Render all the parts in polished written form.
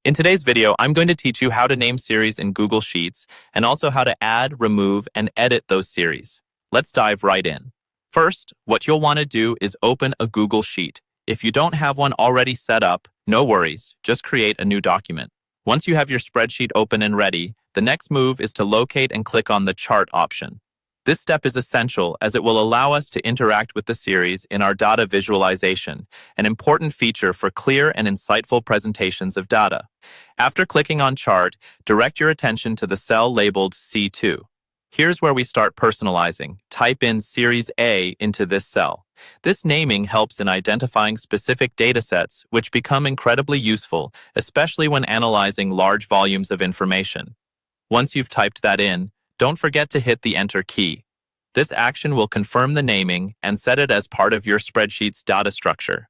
In today's video, I'm going to teach you how to name series in Google Sheets and also how to add, remove, and edit those series. Let's dive right in. First, what you'll want to do is open a Google Sheet. If you don't have one already set up, no worries, just create a new document. Once you have your spreadsheet open and ready, the next move is to locate and click on the chart option. This step is essential as it will allow us to interact with the series in our data visualization, an important feature for clear and insightful presentations of data. After clicking on Chart, direct your attention to the cell labeled C2. Here's where we start personalizing. Type in Series A into this cell. This naming helps in identifying specific datasets, which become incredibly useful, especially when analyzing large volumes of information. Once you've typed that in, don't forget to hit the Enter key. This action will confirm the naming and set it as part of your spreadsheet's data structure.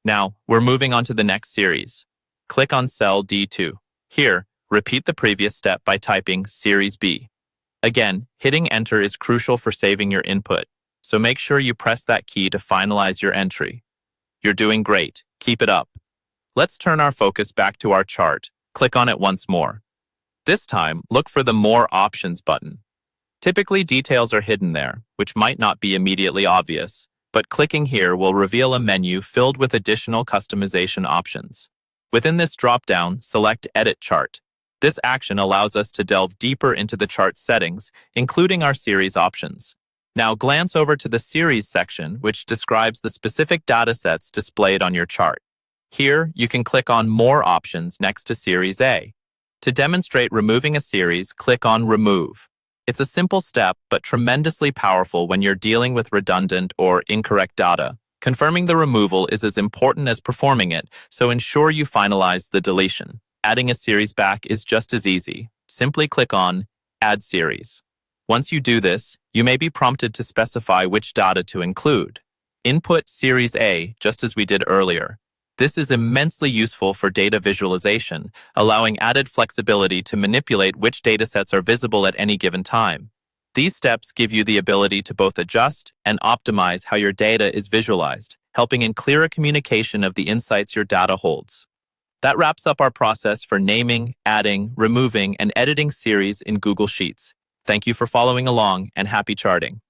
Now, we're moving on to the next series. Click on cell D2. Here, repeat the previous step by typing Series B. Again, hitting Enter is crucial for saving your input, so make sure you press that key to finalize your entry. You're doing great. Keep it up. Let's turn our focus back to our chart. Click on it once more. This time, look for the More Options button. Typically, details are hidden there, which might not be immediately obvious, but clicking here will reveal a menu filled with additional customization options. Within this drop-down, select Edit Chart. This action allows us to delve deeper into the chart settings, including our series options. Now glance over to the Series section, which describes the specific datasets displayed on your chart. Here, you can click on More Options next to Series A. To demonstrate removing a series, click on Remove. It's a simple step, but tremendously powerful when you're dealing with redundant or incorrect data. Confirming the removal is as important as performing it, so ensure you finalize the deletion. Adding a series back is just as easy. Simply click on Add Series. Once you do this, you may be prompted to specify which data to include. Input Series A, just as we did earlier. This is immensely useful for data visualization, allowing added flexibility to manipulate which datasets are visible at any given time. These steps give you the ability to both adjust and optimize how your data is visualized, helping in clearer communication of the insights your data holds. That wraps up our process for naming, adding, removing, and editing series in Google Sheets. Thank you for following along, and happy charting.